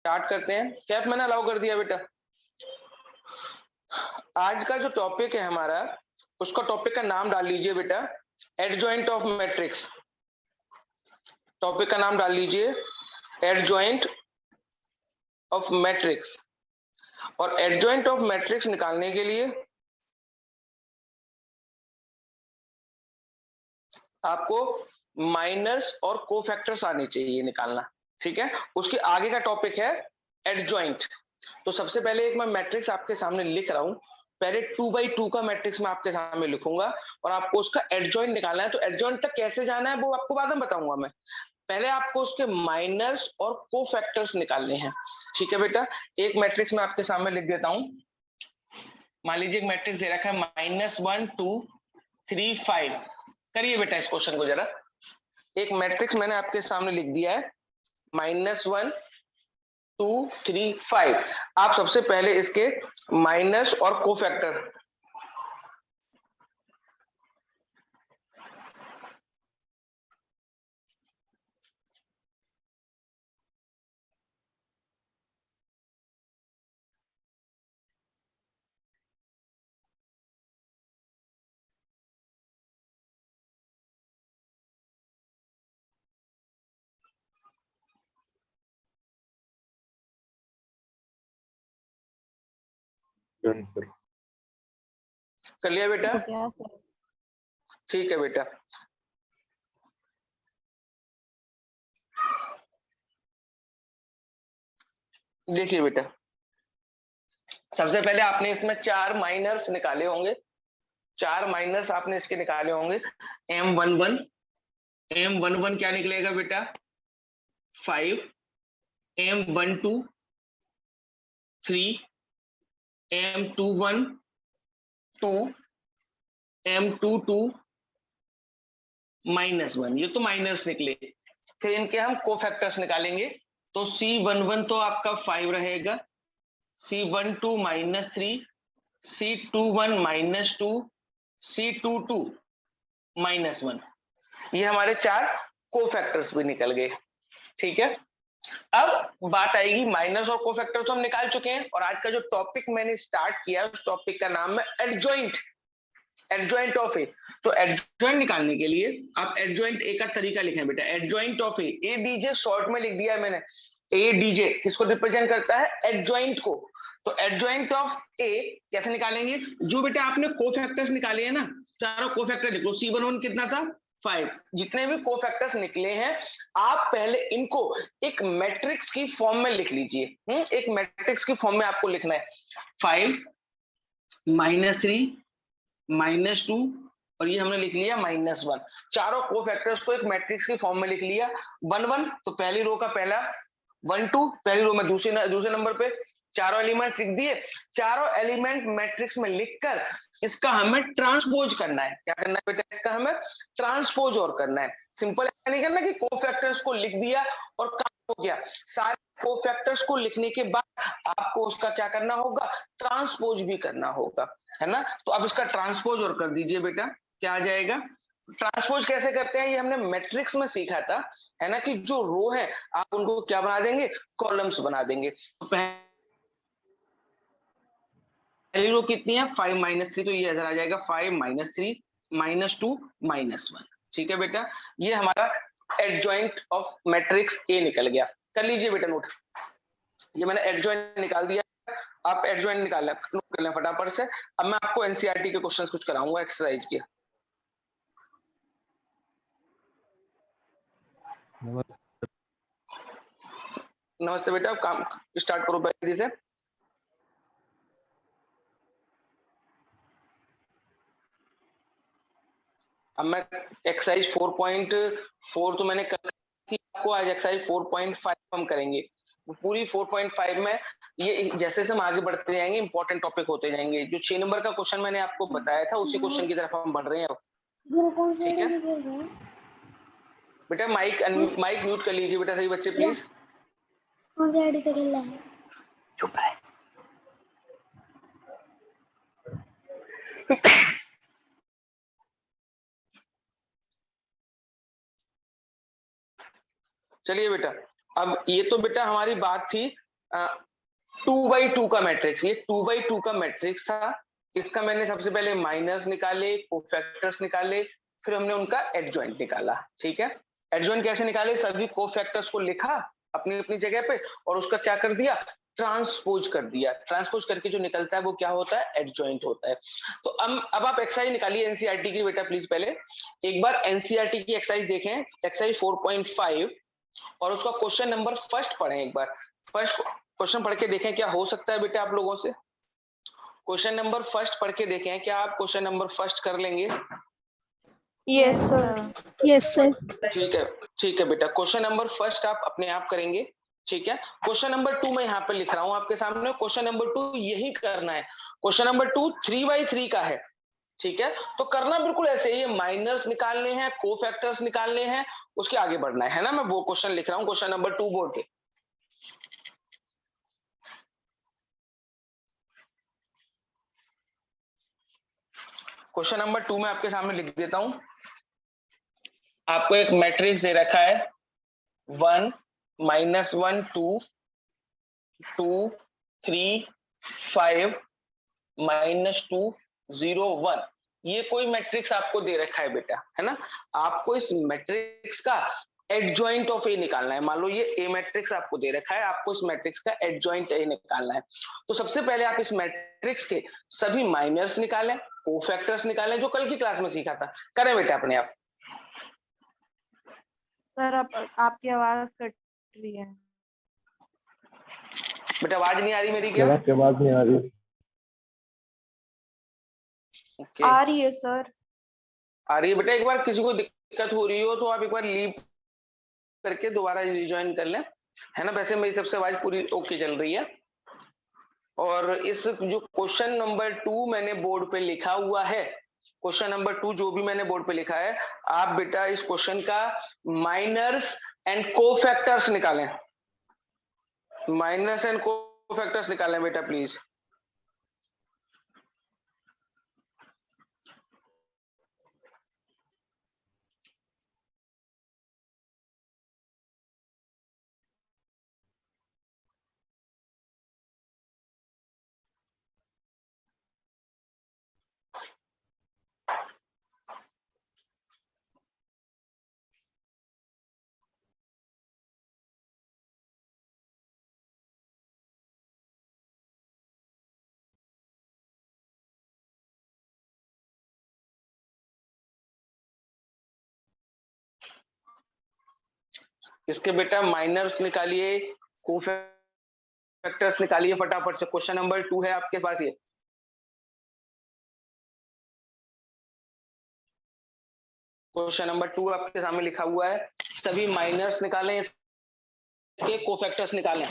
Start करते हैं। Cap मैंने अलाउ कर दिया बेटा। आज का जो टॉपिक है हमारा, उसका टॉपिक का नाम डाल लीजिए बेटा एडजॉइंट ऑफ मैट्रिक्स। टॉपिक का नाम डाल लीजिए एडजॉइंट ऑफ मैट्रिक्स। और एडजॉइंट ऑफ मैट्रिक्स निकालने के लिए आपको माइनस और कोफैक्टर्स आने चाहिए निकालना, ठीक है। उसके आगे का टॉपिक है एडजॉइंट। तो सबसे पहले एक मैं मैट्रिक्स आपके सामने लिख रहा हूं। पहले 2x2 का मैट्रिक्स मैं आपके सामने लिखूंगा और आपको उसका एडजॉइंट निकालना है। तो एडजॉइंट तक कैसे जाना है वो आपको बाद में बताऊंगा मैं। पहले आपको उसके माइनस और कोफैक्टर्स निकालने हैं, ठीक है बेटा। एक मैट्रिक्स मैं आपके सामने लिख देता हूं। मान लीजिए एक मैट्रिक्स दे रखा है -1 2 3 5। करिए बेटा इस क्वेश्चन को जरा। एक मैट्रिक्स मैंने आपके सामने लिख दिया है -1 2 3 5। आप सबसे पहले इसके माइनस और कोफैक्टर कर लिया बेटा? ठीक है बेटा। देखिए बेटा, सबसे पहले आपने इसमें 4 माइनर्स निकाले होंगे। 4 माइनस आपने इसके निकाले होंगे। M11 क्या निकलेगा बेटा? 5। M12 3। M21 2। M22 -1। ये तो माइनस निकले। फिर इनके हम कोफैक्टर्स निकालेंगे। तो C11 तो आपका 5 रहेगा, C12 -3, C21 -2, C22 -1। ये हमारे 4 कोफैक्टर्स भी निकल गए, ठीक है। अब बात आएगी माइनस और कोफैक्टर तो हम निकाल चुके हैं। और आज का जो टॉपिक मैंने स्टार्ट किया उस टॉपिक का नाम है एडजॉइंट। एडजॉइंट ऑफ ए। तो एडजॉइंट निकालने के लिए आप एडजॉइंट ए का तरीका लिखें बेटा। Adjoint of A DJ short में लिख दिया है मैंने। ए डीजे किसको रिप्रेजेंट करता है? एडजॉइंट को। तो एडजॉइंट ऑफ ए कैसे निकालेंगे? जो बेटा आपने कोफैक्टर्स निकाले हैं ना, चारों कोफैक्टर लिखो। C11 कितना था? 5। जितने भी कोफैक्टर्स निकले हैं आप पहले इनको एक मैट्रिक्स की फॉर्म में लिख लीजिए। एक मैट्रिक्स की फॉर्म में आपको लिखना है। 5 -3 -2 और ये हमने लिख लिया -1। चारों कोफैक्टर्स को एक मैट्रिक्स की फॉर्म में लिख लिया। 1 1 तो पहली रो का पहला, 1 2 पहली रो में दूसरे नंबर पे चारों एलिमेंट लिख दिए। चारों एलिमेंट मैट्रिक्स में लिखकर इसका हमें ट्रांसपोज करना है। क्या करना है बेटा? इसका हमें ट्रांसपोज और करना है। सिंपल ऐसा नहीं करना कि कोफैक्टर्स को लिख दिया और काम हो गया। सारे कोफैक्टर्स को लिखने के बाद आपको उसका क्या करना होगा? ट्रांसपोज भी करना होगा, है ना। तो अब इसका ट्रांसपोज और कर दीजिए बेटा। क्या आ जाएगा? ट्रांसपोज कैसे करते हैं ये हमने मैट्रिक्स में सीखा था, है ना, कि जो रो है आप उनको क्या बना देंगे? कॉलम्स बना देंगे। तो पहली रो कितनी है? 5 -3। तो ये इधर आ जाएगा 5 -3 -2 -1। ठीक है बेटा, ये हमारा एडजॉइंट ऑफ मैट्रिक्स ए निकल गया। कर लीजिए बेटा नोट। ये मैंने एडजॉइंट निकाल दिया। आप एडजॉइंट नोट कर लें फटाफट से। अब मैं आपको एनसीईआरटी के क्वेश्चंस कुछ कराऊंगा एक्सरसाइज के। नमस्ते बेटा, काम स्टार्ट करो पहले से। अब मैं एक्सरसाइज 4.4 तो मैंने कर दी आपको। आज एक्सरसाइज 4.5 हम करेंगे। पूरी 4.5 में ये जैसे से हम आगे बढ़ते जाएंगे इंपॉर्टेंट टॉपिक होते जाएंगे। जो 6 नंबर का क्वेश्चन मैंने आपको बताया था उसी क्वेश्चन की तरफ हम बढ़ रहे हैं अब, ठीक है बेटा। माइक म्यूट कर लीजिए बेटा सही बच्चे प्लीज। चुप है। चलिए बेटा, अब ये तो बेटा हमारी बात थी 2/2 का मैट्रिक्स, ये 2/2 का मैट्रिक्स था। इसका मैंने सबसे पहले माइनस निकाले, कोफैक्टर्स निकाले, फिर हमने उनका एडजॉइंट निकाला। ठीक है, एडजॉइंट कैसे निकाले? सभी कोफैक्टर्स को लिखा अपनी अपनी जगह पे और उसका क्या कर दिया, ट्रांसपोज कर दिया। ट्रांसपोज करके जो निकलता है वो क्या होता है, एडजॉइंट होता है। तो अब आप एक्सरसाइज निकालिए एनसीईआरटी की बेटा प्लीज। पहले एक बार एनसीईआरटी की एक्सरसाइज देखें, एक्सरसाइज 4.5 और उसका क्वेश्चन नंबर फर्स्ट पढ़ें। एक बार फर्स्ट क्वेश्चन पढ़ के देखें क्या हो सकता है बेटा आप लोगों से। क्वेश्चन नंबर फर्स्ट पढ़ के देखें क्या आप क्वेश्चन नंबर फर्स्ट कर लेंगे। Yes sir. Yes sir. ठीक है बेटा, क्वेश्चन नंबर फर्स्ट आप अपने आप करेंगे। ठीक है, क्वेश्चन नंबर 2 मैं यहाँ पे लिख रहा हूँ आपके सामने। क्वेश्चन नंबर 2 यही करना है। क्वेश्चन नंबर 2 3/3 का है। ठीक है, तो करना बिल्कुल ऐसे ही, माइनर्स निकालने हैं, कोफैक्टर्स निकालने हैं, उसके आगे बढ़ना है ना। मैं वो क्वेश्चन लिख रहा हूँ, क्वेश्चन नंबर 2 बोर्ड पे। क्वेश्चन नंबर 2 में आपके सामने लिख देता हूं। आपको एक मैट्रिक्स दे रखा है 1 -1 2 2 3 5 -2 0 1। ये कोई मैट्रिक्स आपको दे रखा है बेटा, है ना। आपको इस मैट्रिक्स का एडजॉइंट ऑफ ए निकालना है। मान लो ये ए मैट्रिक्स आपको दे रखा है, आपको इस मैट्रिक्स का एडजॉइंट ए निकालना है। तो सबसे पहले आप इस मैट्रिक्स के सभी माइनर्स निकालें, कोफैक्टर्स निकालें, जो कल की क्लास में सीखा था। करें बेटा अपने आप। सर आपकी आवाज कट रही है। बेटा आवाज नहीं आ रही मेरी क्या? आपकी आवाज नहीं आ रही। Okay. आ रही है सर। आ रही है बेटा। एक बार किसी को दिक्कत हो रही हो तो आप एक बार लीव करके दोबारा रिज्वाइन कर लें, है ना। वैसे मेरी सबसे आवाज पूरी ओके चल रही है। और इस जो क्वेश्चन नंबर 2 मैंने बोर्ड पे लिखा हुआ है, क्वेश्चन नंबर 2 जो भी मैंने बोर्ड पे लिखा है, आप बेटा इस क्वेश्चन का माइनर्स एंड कोफैक्टर्स निकालें। माइनस एंड कोफैक्टर्स निकालें बेटा प्लीज। इसके बेटा माइनर्स निकालिए, कोफैक्टर्स निकालिए फटाफट से। क्वेश्चन नंबर 2 है आपके पास ये। क्वेश्चन नंबर 2 आपके सामने लिखा हुआ है, सभी माइनर्स निकालें, इसके कोफैक्टर्स निकालें।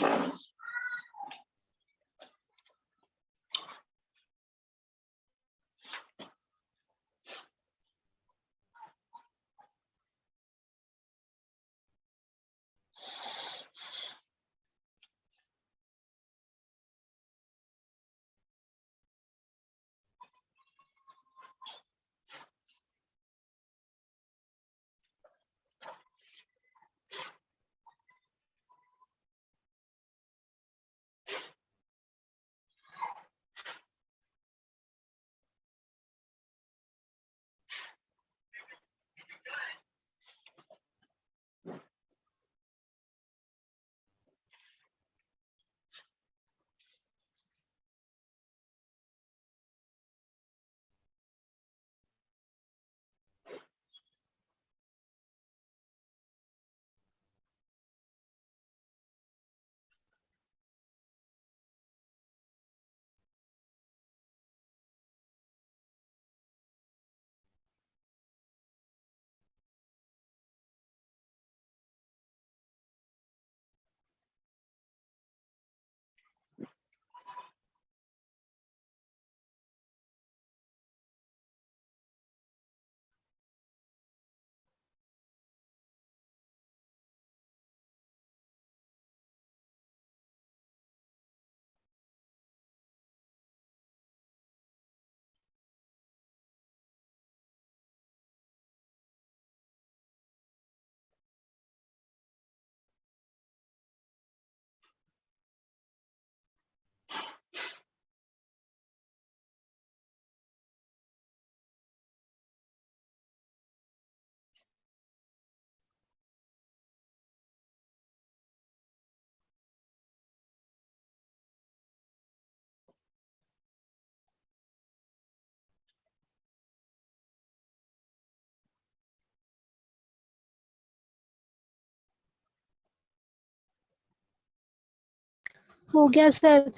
हो गया सर।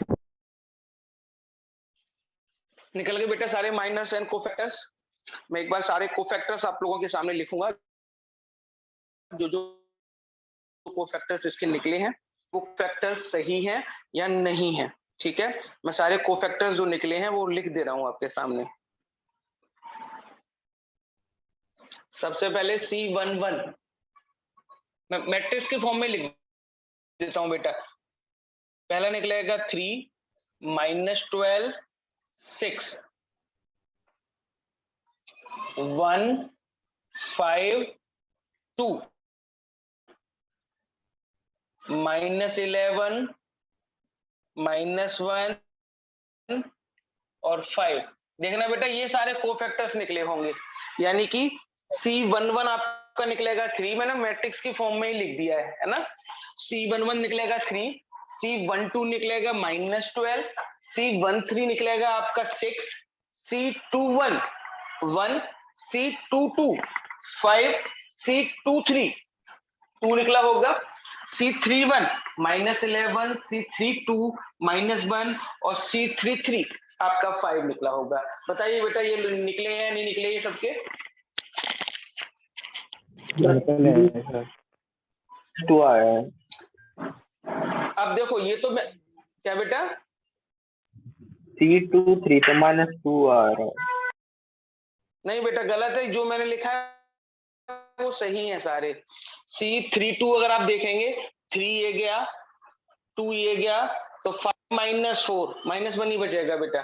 निकल गए बेटा सारे माइनस एंड कोफैक्टर्स। मैं एक बार सारे कोफैक्टर्स आप लोगों के सामने लिखूंगा, जो जो कोफैक्टर्स इसके निकले हैं वो फैक्टर्स सही हैं या नहीं है। ठीक है, मैं सारे कोफैक्टर्स जो निकले हैं वो लिख दे रहा हूं आपके सामने। सबसे पहले C11 मैं मैट्रिक्स के फॉर्म में लिख देता हूं बेटा। पहला निकलेगा 3 -12 6 1 5 2 -11 -1 और 5। देखना बेटा ये सारे कोफैक्टर्स निकले होंगे, यानी कि C11 आपका निकलेगा 3, मैंने मैट्रिक्स की फॉर्म में ही लिख दिया है ना। C11 निकलेगा 3, C12 निकलेगा -12, C13 निकलेगा आपका 6, C21 1, C22 5, C23 2 निकला होगा, C31 -11, C32 -1 और C33 आपका 5 निकला होगा। बताइए बेटा ये निकले हैं नहीं निकले ये सबके? टू आया है। अब देखो ये तो मैं क्या बेटा C23 तो -2 आ रहा है। नहीं बेटा गलत है, जो मैंने लिखा है वो सही है सारे। C32 अगर आप देखेंगे 3 ये गया 2 ये गया तो 5 -4 -1 ही बचेगा बेटा।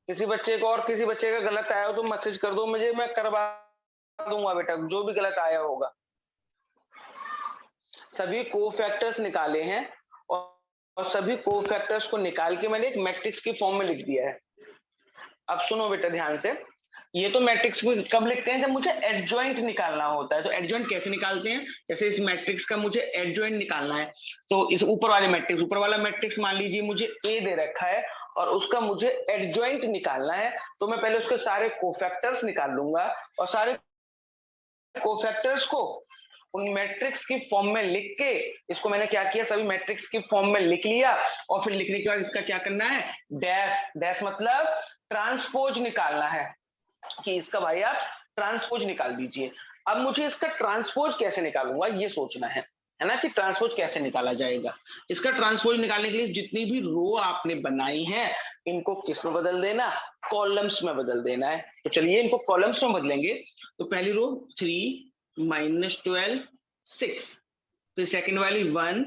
किसी बच्चे को और किसी बच्चे का गलत आया हो तो मैसेज कर दो मुझे, मैं करवा दूंगा बेटा जो भी गलत आया होगा। सभी कोफैक्टर्स निकाले हैं और सभी कोफैक्टर्स को निकाल के मैंने एक मैट्रिक्स की फॉर्म में लिख दिया है। अब सुनो बेटा ध्यान से, ये तो मैट्रिक्स में कब लिखते हैं जब मुझे एडजॉइंट निकालना होता है। तो एडजॉइंट कैसे निकालते हैं, जैसे इस मैट्रिक्स का मुझे एडजॉइंट निकालना है तो इस ऊपर वाले मैट्रिक्स, ऊपर वाला मैट्रिक्स मान लीजिए मुझे ए दे रखा है और उसका मुझे एडजॉइंट निकालना है, तो मैं पहले उसके सारे कोफैक्टर्स निकाल लूंगा और सारे कोफैक्टर्स को उन मैट्रिक्स की फॉर्म में लिख के, इसको मैंने क्या किया सभी मैट्रिक्स की फॉर्म में लिख लिया और फिर लिखने के बाद इसका क्या करना है, डैश डैश मतलब ट्रांसपोज निकालना है कि इसका भाई आप ट्रांसपोज निकाल दीजिए। अब मुझे इसका ट्रांसपोज कैसे निकालूंगा ये सोचना है ना, कि ट्रांसपोज कैसे निकाला जाएगा। इसका ट्रांसपोज निकालने के लिए जितनी भी रो आपने बनाई है इनको किस में बदल देना, कॉलम्स में बदल देना है। तो चलिए इनको कॉलम्स में बदलेंगे। तो पहली रो 3 -12 6, तो सेकंड वाली 1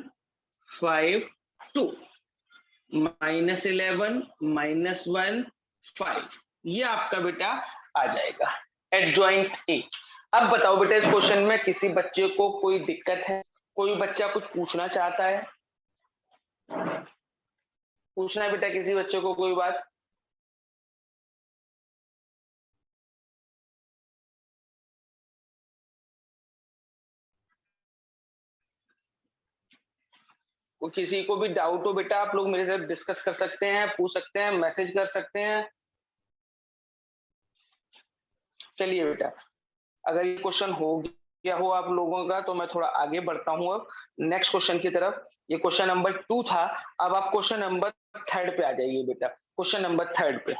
5 2 -11 -1 5, ये आपका बेटा आ जाएगा एडजॉइंट ए। अब बताओ बेटा इस क्वेश्चन में किसी बच्चे को कोई दिक्कत है, कोई बच्चा कुछ पूछना चाहता है? पूछना है बेटा किसी बच्चे को कोई बात? कोई किसी को भी डाउट हो बेटा आप लोग मेरे साथ डिस्कस कर सकते हैं, पूछ सकते हैं, मैसेज कर सकते हैं। चलिए बेटा अगर ये क्वेश्चन हो गया हो आप लोगों का तो मैं थोड़ा आगे बढ़ता हूं अब नेक्स्ट क्वेश्चन की तरफ। ये क्वेश्चन नंबर 2 था, अब आप क्वेश्चन नंबर 3 पे आ जाइए बेटा। क्वेश्चन नंबर 3 पे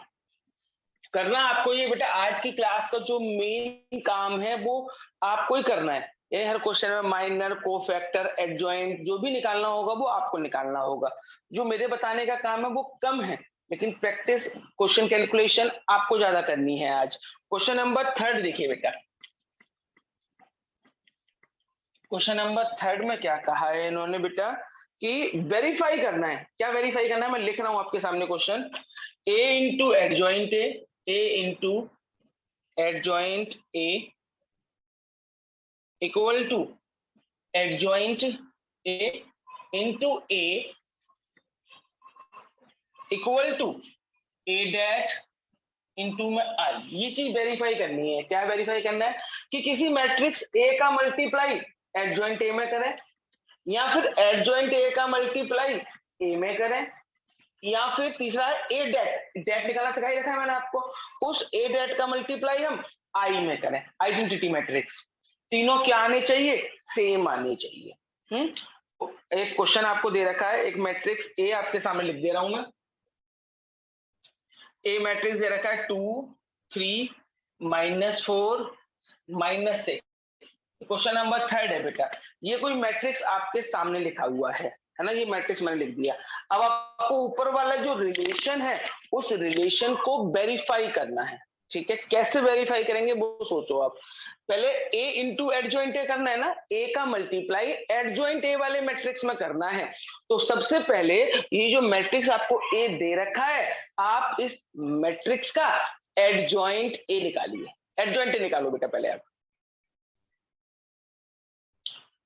करना आपको ये बेटा, आज की क्लास का जो मेन काम है वो आपको ही करना है। ये हर क्वेश्चन में माइनर कोफैक्टर एडजॉइंट जो भी निकालना होगा वो आपको निकालना होगा। जो मेरे बताने का काम है वो कम है, लेकिन प्रैक्टिस क्वेश्चन कैलकुलेशन आपको ज्यादा करनी है आज। क्वेश्चन नंबर 3 देखिए बेटा। क्वेश्चन नंबर 3 में क्या कहा है इन्होंने बेटा कि वेरीफाई करना है। क्या वेरीफाई करना है मैं लिख रहा हूं आपके सामने question. A into adjoint A into adjoint A equal to adjoint A into A equal to A det into में आई। ये चीज वेरीफाई करनी है। क्या वेरीफाई करना है कि किसी मैट्रिक्स ए का मल्टीप्लाई एडजॉइंट ए में करें, या फिर एडजॉइंट ए का मल्टीप्लाई ए में करें, या फिर तीसरा है ए डेट, डेट निकालना सिखाई रखा है मैंने आपको, उस ए डेट का मल्टीप्लाई हम आई में करें, आइडेंटिटी मैट्रिक्स। तीनों क्या आने चाहिए, सेम आने चाहिए। एक क्वेश्चन आपको दे रखा है, एक मैट्रिक्स ए आपके सामने लिख दे रहा हूं मैं। ए मैट्रिक्स दे रखा है 2 3 -4 -6। क्वेश्चन नंबर 3 है बेटा, ये कोई मैट्रिक्स आपके सामने लिखा हुआ है ना, ये मैट्रिक्स मैंने लिख दिया। अब आपको ऊपर वाला जो रिलेशन है उस रिलेशन को वेरीफाई करना है, ठीक है। कैसे वेरीफाई करेंगे वो सोचो आप। पहले a इंटू एडजॉइंट ए करना है ना, a का मल्टीप्लाई एडजॉइंट ए वाले मैट्रिक्स में करना है। तो सबसे पहले ये जो मैट्रिक्स आपको a दे रखा है, आप इस मैट्रिक्स का एडजॉइंट ए निकालिए। एडजॉइंट ए निकालो बेटा, पहले आप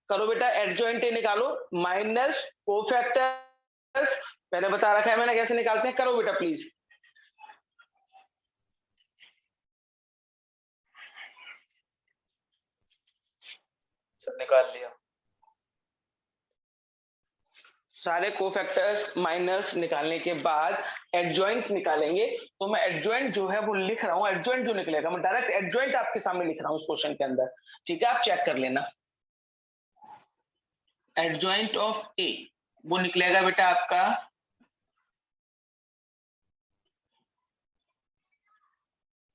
करो बेटा, एडजॉइंट ए निकालो माइनस कोफैक्टर्स, पहले बता रखा है मैंने कैसे निकालते हैं, करो बेटा प्लीज। सब निकाल लिया। सारे कोफैक्टर्स माइनस निकालने के बाद एडजॉइंट निकालेंगे। तो मैं एडजॉइंट जो है वो लिख रहा हूं, एडजॉइंट जो निकलेगा मैं डायरेक्ट एडजॉइंट आपके सामने लिख रहा हूं इस क्वेश्चन के अंदर, ठीक है। आप चेक कर लेना, एडजॉइंट ऑफ ए वो निकलेगा बेटा आपका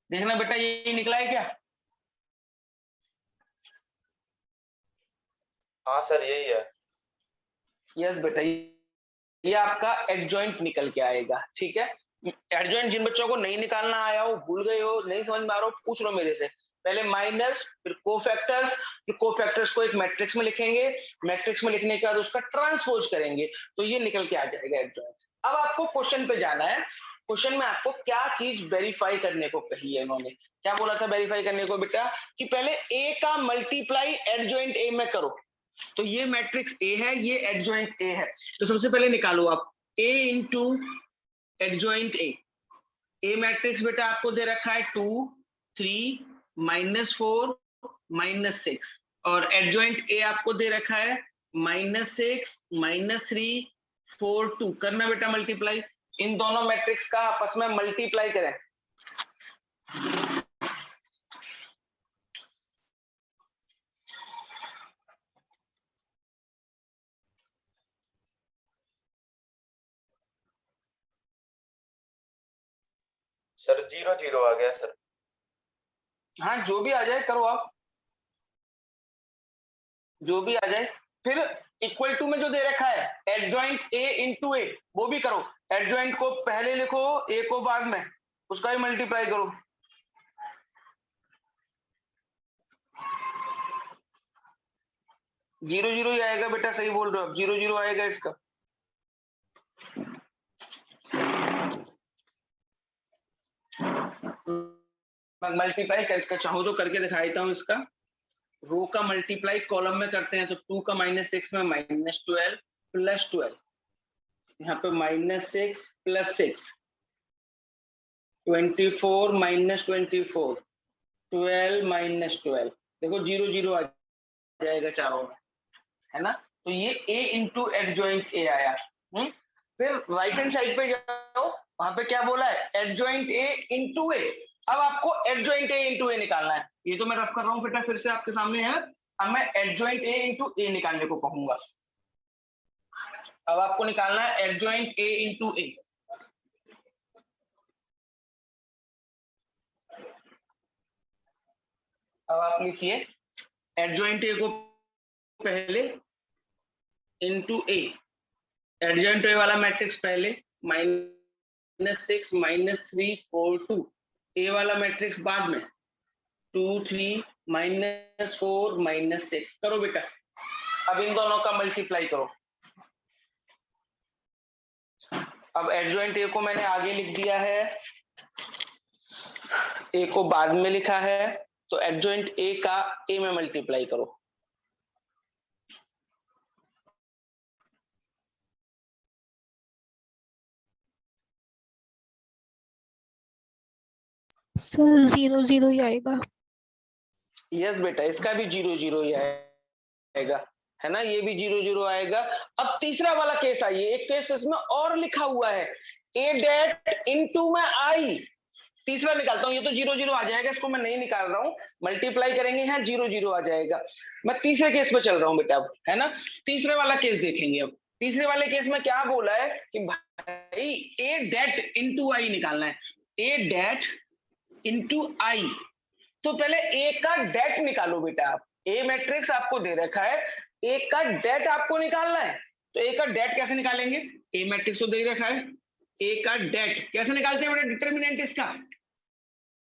देखना बेटा, ये निकला है क्या? हाँ सर यही है। यस बेटा, ये आपका एडजॉइंट निकल के आएगा, ठीक है। एडजॉइंट जिन बच्चों को नहीं निकालना आया हो, भूल गए हो, नहीं समझ में आ रहा हो, पूछ लो मेरे से। पहले माइनस, फिर कोफैक्टर्स, फिर कोफैक्टर्स को एक मैट्रिक्स में लिखेंगे, मैट्रिक्स में लिखने के बाद उसका ट्रांसपोज करेंगे, तो ये निकल के आ जाएगा एडजॉइंट। अब आपको क्वेश्चन पे जाना है। क्वेश्चन में आपको क्या चीज वेरीफाई करने को कही है इन्होंने, क्या बोला था वेरीफाई करने को बेटा, कि पहले ए का मल्टीप्लाई एडजॉइंट ए में करो। तो ये मैट्रिक्स ए है, ये एडजॉइंट ए है, तो सबसे पहले निकालो आप A into adjoint A. A matrix बेटा आपको दे रखा है 2 3 -4 -6, और एडजॉइंट ए आपको दे रखा है -6 -3 4 2। करना बेटा मल्टीप्लाई, इन दोनों मैट्रिक्स का आपस में मल्टीप्लाई करें। सर 0 0 आ गया सर। हाँ जो भी आ जाए करो आप, जो भी आ जाए। फिर इक्वल टू में जो दे रखा है एडजॉइंट ए इंटू ए, वो भी करो। एडजॉइंट को पहले लिखो, ए को बाद में, उसका ही मल्टीप्लाई करो। जीरो जीरो ही आएगा बेटा, सही बोल रहे हो आप, 0 0 आएगा इसका। मल्टीप्लाई करके चाहो तो करके दिखा देता हूँ इसका। रो का मल्टीप्लाई कॉलम में करते हैं, तो 2 का -6 में -12 + 12, यहाँ पे -6 + 6 24 -24 12 -12, देखो 0 0 आ जाएगा चारों में, है ना। तो ये a इंटू एडजॉइंट ए आया। फिर राइट हैंड साइड पे जाओ, वहां पे क्या बोला है, एडजॉइंट ए इंटू ए। अब आपको एडजॉइंट ए इंटू ए निकालना है। ये तो मैं रफ कर रहा हूँ बेटा, फिर से आपके सामने है। अब मैं एडजॉइंट ए इंटू ए निकालने को कहूंगा। अब आपको निकालना है एडजॉइंट ए इंटू ए। अब आप लिखिए एडजॉइंट ए को पहले इंटू ए, एडजॉइंट ए वाला मैट्रिक्स पहले -6 -3 4 2, ए वाला मैट्रिक्स बाद में 2 3 -4 -6। करो बेटा, अब इन दोनों का मल्टीप्लाई करो। अब एडजॉइंट ए को मैंने आगे लिख दिया है, ए को बाद में लिखा है, तो एडजॉइंट ए का ए में मल्टीप्लाई करो। सर 0 0 ही आएगा। यस बेटा, इसका भी 0 0 ही आएगा, है ना, ये भी 0 0 आएगा। अब तीसरा वाला केस आइए, एक केस इसमें और लिखा हुआ है, ए डेट इंटू में आई। तीसरा निकालता हूँ, ये तो 0 0 आ जाएगा, इसको मैं नहीं निकाल रहा हूँ, मल्टीप्लाई करेंगे यहाँ 0 0 आ जाएगा। मैं तीसरे केस पे चल रहा हूँ बेटा अब, है ना। तीसरे वाला केस देखेंगे अब। तीसरे वाले केस में क्या बोला है कि भाई ए डेट इंटू आई निकालना है, ए डेट इंटू आई। तो पहले ए का डेट निकालो बेटा आप, ए मैट्रिक्स आपको दे रखा है, ए का डेट आपको निकालना है। तो ए का डेट कैसे निकालेंगे, ए मैट्रिक्स तो दे रखा है, ए का डेट कैसे निकालते हैं बेटा, डिटरमिनेंट इसका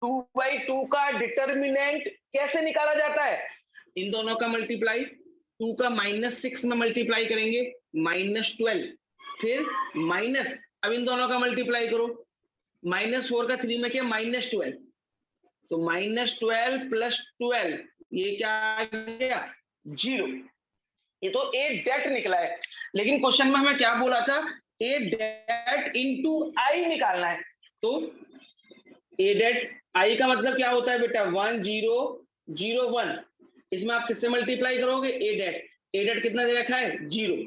2/2 का डिटरमिनेंट कैसे निकाला जाता है, इन दोनों का मल्टीप्लाई, 2 का -6 में मल्टीप्लाई करेंगे -12, फिर माइनस, अब इन दोनों का मल्टीप्लाई करो, -4 का 3 में क्या -12, तो -12 + 12 ये क्या आ गया 0। ये तो ए डेट निकला है, लेकिन क्वेश्चन में हमें क्या बोला था, ए डेट इंटू आई निकालना है। तो ए डेट आई का मतलब क्या होता है बेटा 1 0 0 1, इसमें आप किससे मल्टीप्लाई करोगे, ए डेट, ए डेट कितना दे रखा है 0,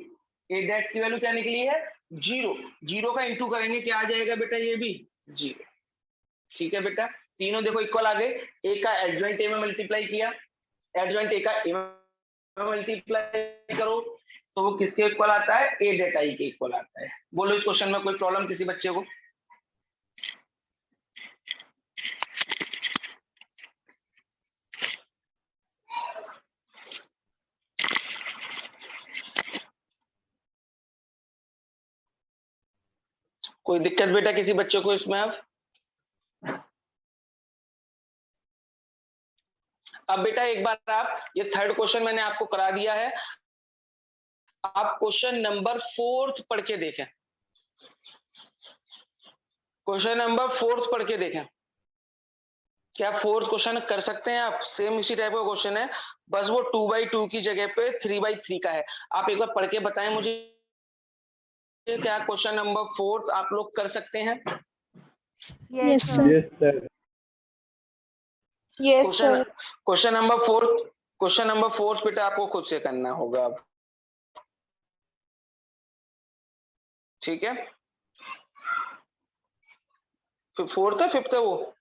ए डेट की वैल्यू क्या निकली है 0, 0 का इंटू करेंगे क्या आ जाएगा बेटा, ये भी 0। ठीक है बेटा, तीनों देखो इक्वल आ गए, ए का एडजॉइंट ए में मल्टीप्लाई किया, एडजॉइंट ए का ए में मल्टीप्लाई करो तो वो किसके इक्वल आता है, ए डेट आई के इक्वल आता है। बोलो इस क्वेश्चन में कोई प्रॉब्लम किसी बच्चे को, कोई दिक्कत बेटा किसी बच्चे को इसमें। अब बेटा एक बार आप, ये थर्ड क्वेश्चन मैंने आपको करा दिया है, आप क्वेश्चन नंबर 4 पढ़ के देखें, क्वेश्चन नंबर 4 पढ़ के देखें, क्या 4 क्वेश्चन कर सकते हैं आप, सेम इसी टाइप का क्वेश्चन है, बस वो 2/2 की जगह पे 3/3 का है। आप एक बार पढ़ के बताएं मुझे, क्या क्वेश्चन नंबर 4 आप लोग कर सकते हैं। Yes sir. Yes sir. Yes sir. Question number 4 बेटा आपको खुद से करना होगा अब, ठीक है। फिर 4th है 5th है वो,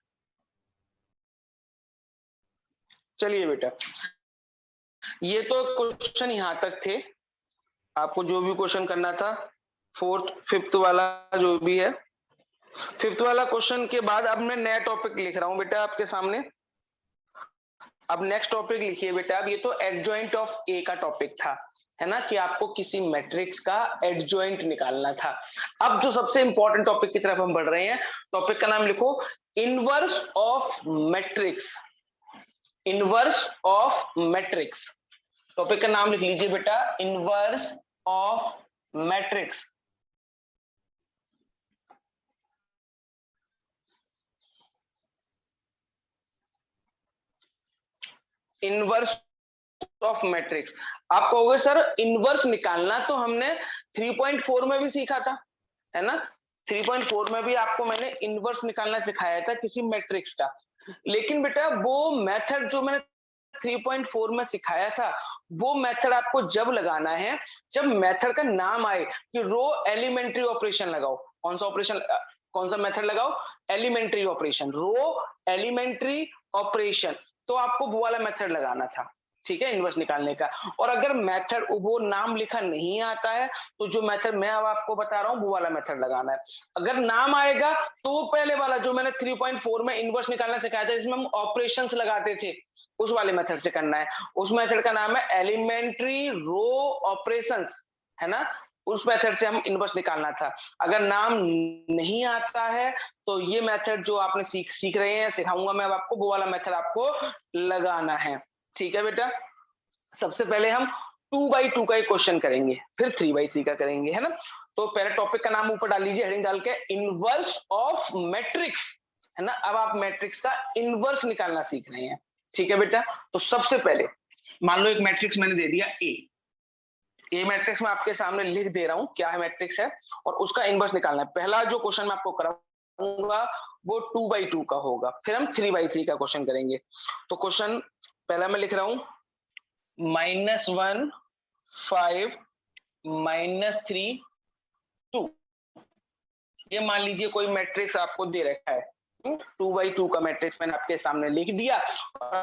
चलिए बेटा ये तो क्वेश्चन यहां तक थे, आपको जो भी क्वेश्चन करना था 4th 5th वाला जो भी है, 5th वाला क्वेश्चन के बाद अब मैं नया टॉपिक लिख रहा हूं बेटा आपके सामने। अब नेक्स्ट टॉपिक लिखिए बेटा, अब ये तो एडजॉइंट ऑफ ए का टॉपिक था, है ना, कि आपको किसी मैट्रिक्स का एडजॉइंट निकालना था। अब जो सबसे इंपॉर्टेंट टॉपिक की तरफ हम बढ़ रहे हैं, टॉपिक का नाम लिखो inverse of matrix, inverse of matrix, topic का नाम लिख लीजिए बेटा inverse of matrix. Inverse of matrix, आप कहोगे सर इनवर्स निकालना तो हमने 3.4 में भी सीखा था, है ना, 3.4 में भी आपको मैंने इनवर्स निकालना सिखाया था किसी मैट्रिक्स का, लेकिन बेटा वो मेथड जो मैंने 3.4 में सिखाया था वो मेथड आपको जब लगाना है जब मेथड का नाम आए कि रो एलिमेंट्री ऑपरेशन लगाओ। कौन सा ऑपरेशन, कौन सा मेथड लगाओ, एलिमेंट्री ऑपरेशन, रो एलिमेंट्री ऑपरेशन, तो आपको वो वाला मेथड लगाना था, ठीक है, इनवर्स निकालने का। और अगर मेथड वो नाम लिखा नहीं आता है तो जो मेथड मैं अब आपको बता रहा हूँ वो वाला मेथड लगाना है। अगर नाम आएगा तो वो पहले वाला जो मैंने 3.4 में इनवर्स निकालना सिखाया था जिसमें हम ऑपरेशंस लगाते थे उस वाले मेथड से करना है। उस मेथड का नाम है एलिमेंट्री रो ऑपरेशंस, है ना, उस मेथड से हम इनवर्स निकालना था। अगर नाम नहीं आता है तो ये मेथड जो आपने सीख रहे हैं, सिखाऊंगा मैं अब आपको, वो वाला मेथड आपको लगाना है, ठीक है बेटा। सबसे पहले हम 2/2 का एक क्वेश्चन करेंगे, फिर 3/3 का करेंगे, है ना। तो पहले टॉपिक का नाम ऊपर डाल लीजिए, हेडिंग डाल के इनवर्स ऑफ मैट्रिक्स, है ना। अब आप मैट्रिक्स का इनवर्स निकालना सीख रहे हैं, ठीक है बेटा। तो सबसे पहले मान लो एक मैट्रिक्स मैंने दे दिया ए मैट्रिक्स में आपके सामने लिख दे रहा हूं क्या है मैट्रिक्स है और उसका इनवर्स निकालना है। पहला जो क्वेश्चन मैं आपको कराऊंगा वो 2/2 का होगा, फिर हम 3/3 का क्वेश्चन करेंगे। तो क्वेश्चन पहला मैं लिख रहा हूं -1 5 -3 2, ये मान लीजिए कोई मैट्रिक्स आपको दे रखा है, 2/2 का मैट्रिक्स मैंने आपके सामने लिख दिया और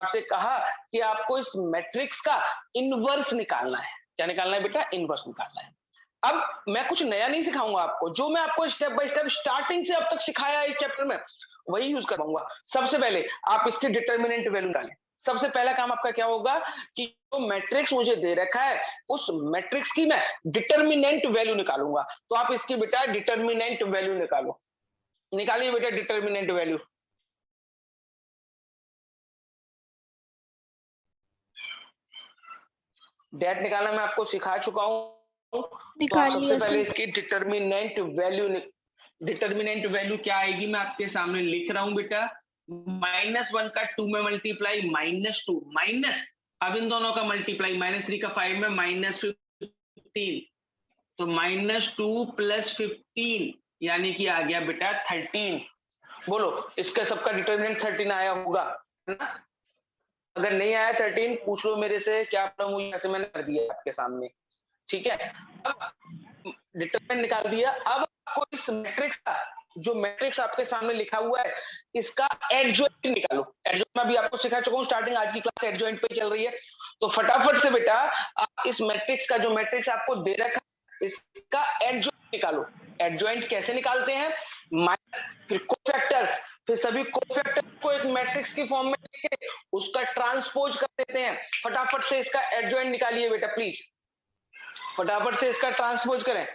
आपसे कहा कि आपको इस मैट्रिक्स का इनवर्स निकालना है। क्या निकालना है बेटा? इनवर्स निकालना है। अब मैं कुछ नया नहीं सिखाऊंगा आपको, जो मैं आपको स्टेप बाय स्टेप स्टार्टिंग से अब तक सिखाया है इस चैप्टर में वही यूज करवाऊंगा। सबसे पहले आप इसकी डिटर्मिनेंट वैल्यू निकालें। सबसे पहला काम आपका क्या होगा कि जो मैट्रिक्स मुझे दे रखा है उस मैट्रिक्स की मैं डिटर्मिनेंट वैल्यू निकालूंगा। तो आप इसकी बेटा डिटर्मिनेंट वैल्यू निकालो। निकालिए बेटा डिटर्मिनेंट वैल्यू। डेट निकालना मैं आपको सिखा चुका हूं। तो आप सबसे पहले इसकी डिटर्मिनेंट वैल्यू क्या आएगी मैं आपके सामने लिख रहा हूं बेटा। -1 का 2 में मल्टीप्लाई -2 माइनस, अब इन दोनों का मल्टीप्लाई -3 का 5 में -15, तो -2 + 15 यानी कि आ गया बेटा 13। बोलो इसका सबका डिटर्मिनेंट 13 आया होगा ना? अगर नहीं आया 13 पूछ लो मेरे से, क्या प्रॉब्लम हुई? ऐसे मैंने कर दिया आपके सामने, ठीक है। अब डिटरमिनेंट निकाल दिया। अब आपको इस मैट्रिक्स का, जो मैट्रिक्स आपके सामने लिखा हुआ है, इसका एडजॉइंट निकालो। एडजॉइंट मैं भी आपको सिखा चुका हूँ, स्टार्टिंग आज की क्लास एडजॉइंट पे चल रही है। तो फटाफट से बेटा आप इस मैट्रिक्स का, जो मैट्रिक्स आपको दे रखा है, इसका एडजॉइंट निकालो। एडजॉइंट कैसे निकालते हैं? फिर कोफैक्टर्स, फिर सभी कोफैक्टर्स को एक मैट्रिक्स की फॉर्म में लेके उसका ट्रांसपोज कर देते हैं। फटाफट से इसका एडजॉइंट निकालिए बेटा प्लीज, फटाफट से इसका ट्रांसपोज करें।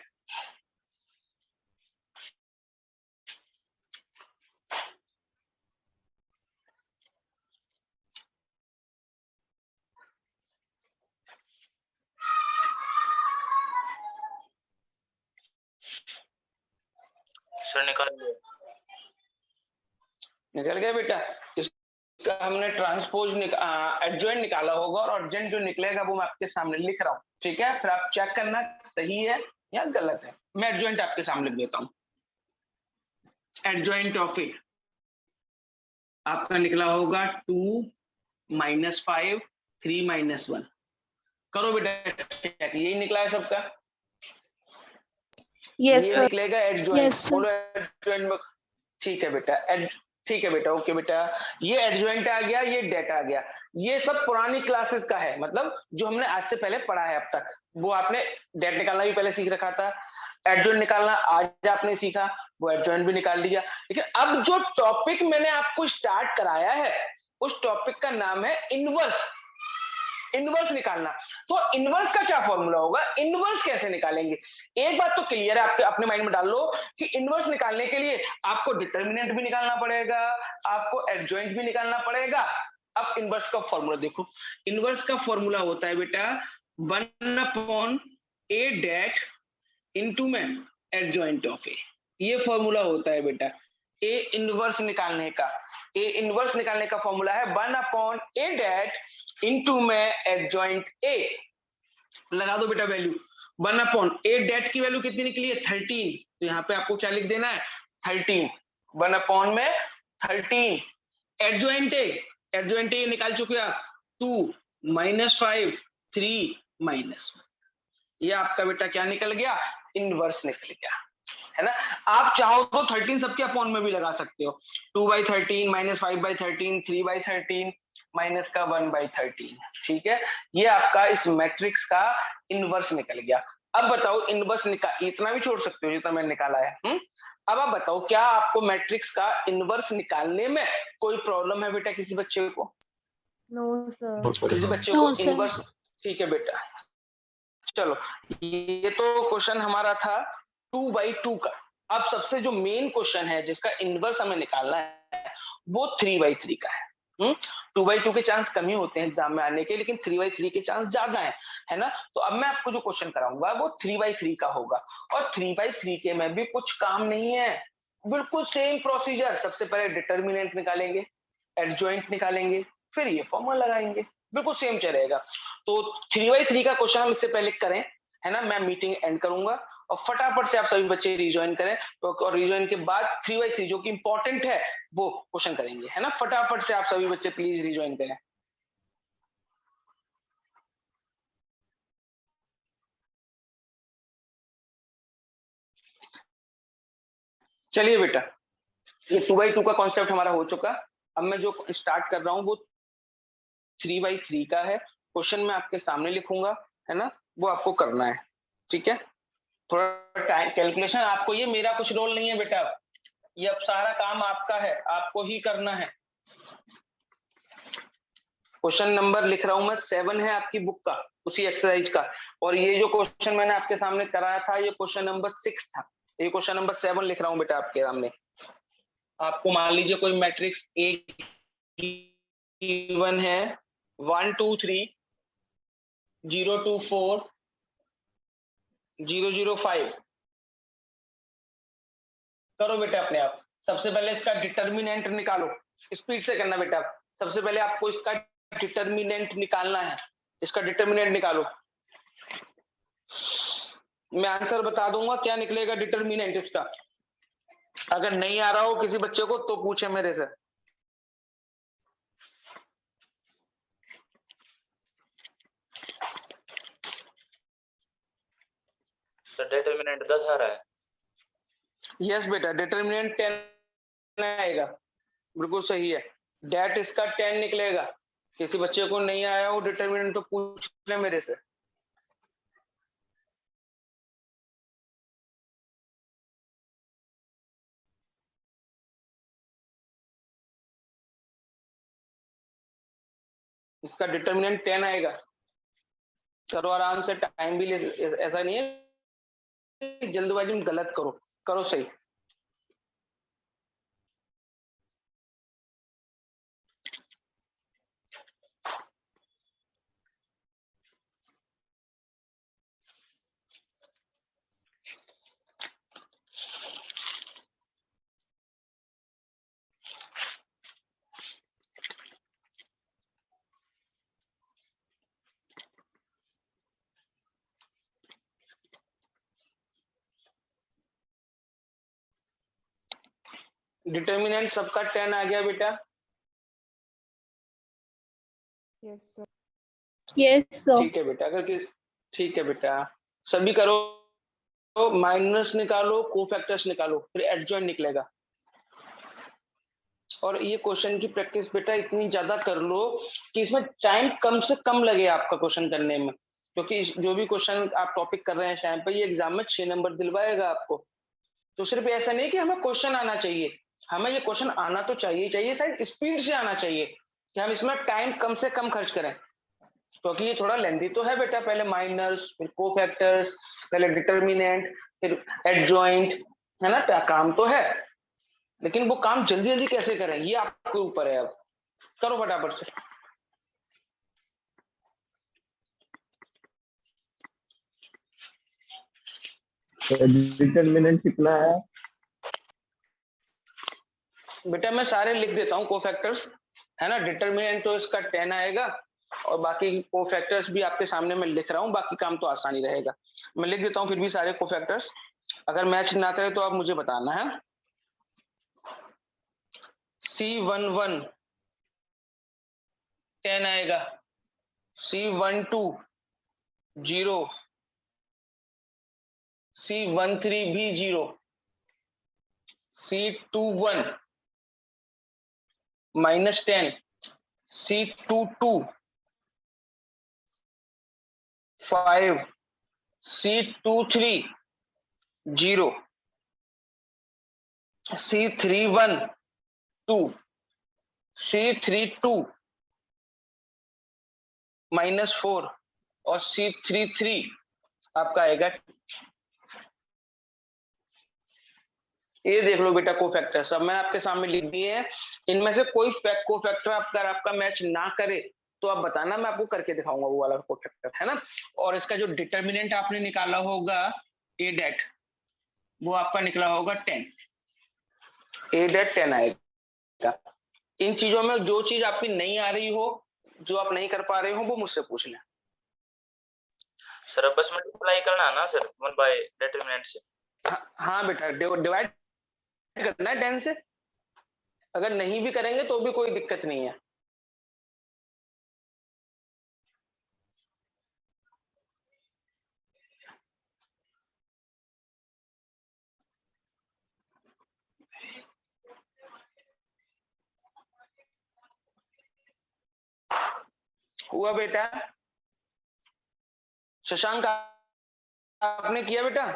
सर निकाल लिया। निकल गया बेटा? इसका हमने ट्रांसपोज एडजॉइंट निकाला होगा और एडजॉइंट जो निकलेगा वो मैं आपके सामने लिख रहा हूँ, ठीक है। फिर आप चेक करना सही है या गलत है। मैं एडजॉइंट आपके सामने लिख देता हूँ। एडजॉइंट ऑफ ए आपका निकला होगा 2 - 5 3 - 1। करो बेटा चेक, यही निकला है सबका? Yes, ये sir. निकलेगा एडजॉइंट। Yes, sir. बोलो एडजॉइंट में। ठीक है बेटा, ठीक है बेटा, ओके बेटा। ये एडजॉइंट आ गया, ये डेटा आ गया। ये सब पुरानी क्लासेस का है, मतलब जो हमने आज से पहले पढ़ा है अब तक। वो आपने डेट निकालना भी पहले सीख रखा था, एडजॉइंट निकालना आज आपने सीखा, वो एडजॉइंट भी निकाल दिया। लेकिन अब जो टॉपिक मैंने आपको स्टार्ट कराया है उस टॉपिक का नाम है इनवर्स। इनवर्स निकालना। तो इनवर्स का क्या फॉर्मूला होगा, इनवर्स कैसे निकालेंगे? एक बात तो क्लियर है, आपके अपने माइंड में डाल लो कि इनवर्स निकालने के लिए आपको डिटर्मिनेंट भी निकालना पड़ेगा, आपको एडजॉइंट भी निकालना पड़ेगा। अब इनवर्स का फॉर्मूला देखो। इनवर्स का फॉर्मूला होता है बेटा 1/a डेट इनटू में एडजॉइंट ऑफ ए। ये फॉर्मूला होता है बेटा ए इनवर्स निकालने का। ए इनवर्स निकालने का फॉर्मूला है 1/a डेट इनटू में एडजॉइंट ए। लगा दो बेटा वैल्यू। 1/a डेट की वैल्यू कितनी निकली है? 13। तो यहाँ पे आपको क्या लिख देना है? 13। 1/, में 13। एडजॉइंट ए निकाल चुके आप 2 - 5 3 - 1। ये आपका बेटा क्या निकल गया? इनवर्स निकल गया, है ना। आप चाहो तो 13 सबके अपॉन में भी लगा सकते हो। 2/13 -5/13 3/13 माइनस का 1/13, ठीक है। ये आपका इस मैट्रिक्स का इनवर्स निकल गया। अब बताओ इनवर्स इतना भी छोड़ सकते हो जितना मैंने निकाला है। अब आप बताओ क्या आपको मैट्रिक्स का इनवर्स निकालने में कोई प्रॉब्लम है बेटा किसी बच्चे को? No, sir. किसी बच्चे No, को sir. इनवर्स? ठीक है बेटा, चलो ये तो क्वेश्चन हमारा था 2/2 का। अब सबसे जो मेन क्वेश्चन है जिसका इनवर्स हमें निकालना है वो 3/3 का है। 2/2 के चांस कम ही होते हैं एग्जाम में आने के, लेकिन 3/3 के चांस ज्यादा है ना। तो अब मैं आपको जो क्वेश्चन कराऊंगा वो 3/3 का होगा। और 3/3 के में भी कुछ काम नहीं है, बिल्कुल सेम प्रोसीजर। सबसे पहले डिटर्मिनेंट निकालेंगे, एडजॉइंट निकालेंगे, फिर ये फॉर्मूला लगाएंगे, बिल्कुल सेम चलेगा। तो 3/3 का क्वेश्चन हम इससे पहले करें, है ना। मैं मीटिंग एंड करूंगा और फटाफट से आप सभी बच्चे रिज्वाइन करें, और रिज्वाइन के बाद 3/3 जो कि इंपॉर्टेंट है वो क्वेश्चन करेंगे, है ना। फटाफट से आप सभी बच्चे प्लीज रिज्वाइन करें। चलिए बेटा ये 2/2 का कॉन्सेप्ट हमारा हो चुका। अब मैं जो स्टार्ट कर रहा हूँ वो 3/3 का है। क्वेश्चन मैं आपके सामने लिखूंगा, है ना, वो आपको करना है, ठीक है। थोड़ा टाइम कैलकुलेशन आपको, ये मेरा कुछ रोल नहीं है बेटा, ये अब सारा काम आपका है, आपको ही करना है। क्वेश्चन नंबर लिख रहा हूं मैं 7 है आपकी बुक का, उसी एक्सरसाइज का। और ये जो क्वेश्चन मैंने आपके सामने कराया था ये क्वेश्चन नंबर 6 था। ये क्वेश्चन नंबर 7 लिख रहा हूं बेटा आपके सामने। आपको मान लीजिए कोई मैट्रिक्स ए गिवन है 1 2 3 0 2 4 0 0 5। करो बेटा अपने आप। सबसे पहले इसका डिटर्मिनेंट निकालो, स्पीड से करना बेटा। सबसे पहले आपको इसका डिटर्मिनेंट निकालना है, इसका डिटर्मिनेंट निकालो। मैं आंसर बता दूंगा क्या निकलेगा डिटर्मिनेंट इसका। अगर नहीं आ रहा हो किसी बच्चे को तो पूछे मेरे से। सर डिटर्मिनेंट 10 आ रहा है। यस बेटा, डिटर्मिनेंट 10 आएगा, बिल्कुल सही है। डेट इसका 10 निकलेगा। किसी बच्चे को नहीं आया हो डिटर्मिनेंट तो पूछ ले मेरे से। इसका डिटर्मिनेंट 10 आएगा। करो आराम से, टाइम भी ले, ऐसा नहीं है जल्दबाजी में गलत करो, करो सही। डिटर्मिनेंट सबका 10 आ गया बेटा। Yes, sir. Yes, sir. ठीक है बेटा, अगर किस ठीक है बेटा, सभी करो। माइनस निकालो, कोफैक्टर्स निकालो, फिर एडजॉइंट निकलेगा। और ये क्वेश्चन की प्रैक्टिस बेटा इतनी ज्यादा कर लो कि इसमें टाइम कम से कम लगे आपका क्वेश्चन करने में, क्योंकि जो भी क्वेश्चन आप टॉपिक कर रहे हैं टाइम पे, ये एग्जाम में 6 नंबर दिलवाएगा आपको। तो सिर्फ ऐसा नहीं कि हमें क्वेश्चन आना चाहिए, हमें ये क्वेश्चन आना तो चाहिए, शायद स्पीड से आना चाहिए कि हम इसमें टाइम कम से कम खर्च करें। क्योंकि ये थोड़ा लेंथी तो है बेटा, पहले माइनस, फिर कोफैक्टर्स, पहले डिटर्मिनेंट, फिर एडजॉइंट, है ना, काम तो है। लेकिन वो काम जल्दी जल्दी कैसे करें ये आपके ऊपर है। अब करो फटाफट से। डिटर्मिनेंट कितना है? बेटा मैं सारे लिख देता हूँ कोफैक्टर्स, है ना। डिटर्मिनेंट तो इसका 10 आएगा, और बाकी कोफैक्टर्स भी आपके सामने मैं लिख रहा हूँ, बाकी काम तो आसानी रहेगा। मैं लिख देता हूँ फिर भी सारे कोफैक्टर्स, अगर मैच ना करे तो आप मुझे बताना है। C11 10 आएगा, C12 0, C13 भी 0, C21 -10, C22 5, C23 0, C31 2, C32 -4 और C33 आपका आएगा। ये देख लो बेटा कोफैक्टर, सब मैं आपके सामने लिख दिए हैं। इनमें से कोई कोफैक्टर आपका मैच ना करे तो आप बताना, मैं आपको करके दिखाऊंगा वो वाला कोफैक्टर, है ना। और इसका जो डिटर्मिनेंट आपने निकाला होगा ए डेट, वो आपका निकला होगा 10, ए डेट 10 आएगा। इन चीजों में जो चीज आपकी नहीं आ रही हो, जो आप नहीं कर पा रहे हो, वो मुझसे पूछ लें। सर अब बस मल्टीप्लाई करना है ना सर 1 बाय डिटर्मिनेंट से। हाँ बेटा, डिवाइड करना है 10 से। अगर नहीं भी करेंगे तो भी कोई दिक्कत नहीं है। हुआ बेटा? शशांक आपने किया बेटा?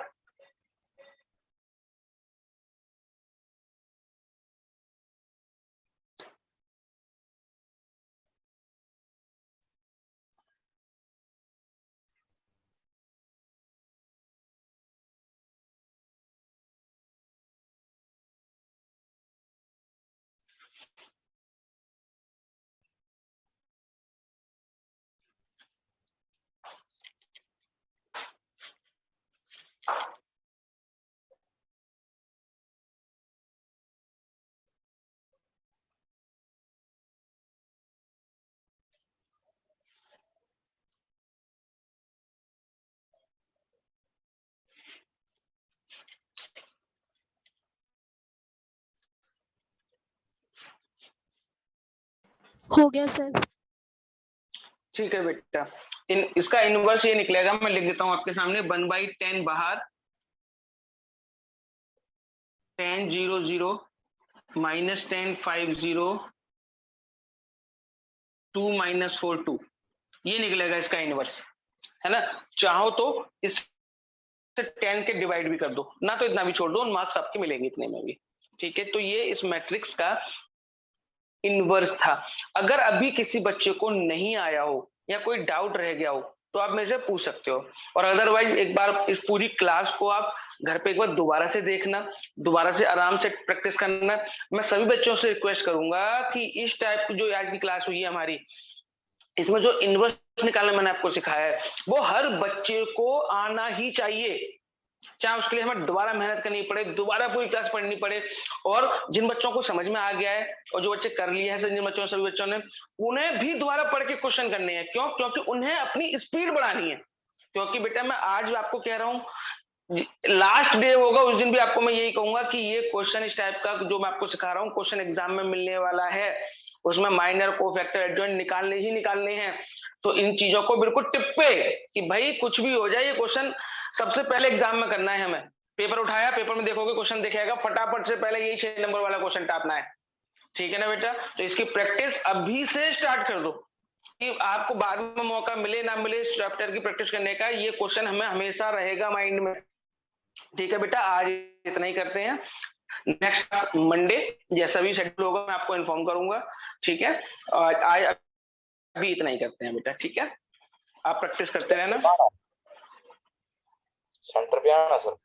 हो गया सर। ठीक है बेटा, इसका इनवर्स ये निकलेगा, मैं लिख देता हूं आपके सामने, 1/10 बाहर, 10 0 0 माइनस 10 5 0 2 माइनस 4 2, ये निकलेगा इसका इनवर्स, है ना। चाहो तो इस 10 के डिवाइड भी कर दो ना, तो इतना भी छोड़ दो, मार्क्स आपके मिलेंगे इतने में भी। ठीक है, तो ये इस मैट्रिक्स का इनवर्स था। अगर अभी किसी बच्चे को नहीं आया हो या कोई डाउट रह गया हो तो आप मेरे से पूछ सकते हो, और अदरवाइज एक बार इस पूरी क्लास को आप घर पे एक बार दोबारा से देखना, दोबारा से आराम से प्रैक्टिस करना। मैं सभी बच्चों से रिक्वेस्ट करूंगा कि इस टाइप की जो आज की क्लास हुई है हमारी, इसमें जो इनवर्स निकालना मैंने आपको सिखाया है वो हर बच्चे को आना ही चाहिए, चाहे उसके लिए हमें दोबारा मेहनत करनी पड़े, दोबारा पूरी क्लास पढ़नी पड़े। और जिन बच्चों को समझ में आ गया है और जो बच्चे कर लिए हैं, जिन बच्चों सभी बच्चों ने, उन्हें भी दोबारा पढ़ के क्वेश्चन करने हैं। क्यों? क्योंकि उन्हें अपनी स्पीड बढ़ानी है। क्योंकि बेटा मैं आज भी आपको कह रहा हूँ, लास्ट डे होगा उस दिन भी आपको मैं यही कहूंगा कि ये क्वेश्चन इस टाइप का जो मैं आपको सिखा रहा हूँ क्वेश्चन एग्जाम में मिलने वाला है, उसमें माइनर कोफैक्टर एडजॉइंट निकालने ही निकालने हैं। तो इन चीजों को बिल्कुल टिप पे कि भाई कुछ भी हो जाए, ये क्वेश्चन सबसे पहले एग्जाम में करना है हमें। पेपर उठाया, पेपर में देखोगे क्वेश्चन दिखेगा, फटाफट से पहले यही 6 नंबर वाला क्वेश्चन टापना है। ठीक है ना बेटा? तो इसकी प्रैक्टिस अभी से स्टार्ट कर दो कि आपको बाद में मौका मिले ना मिले इस चैप्टर की प्रैक्टिस करने का, ये क्वेश्चन हमें हमेशा रहेगा माइंड में। ठीक है बेटा, आज इतना ही करते हैं, नेक्स्ट मंडे जैसा भी शेड्यूल होगा मैं आपको इन्फॉर्म करूंगा। ठीक है, और आज अभी इतना ही करते हैं बेटा। ठीक है, आप प्रैक्टिस करते रहना। सेंटर पे आना सर।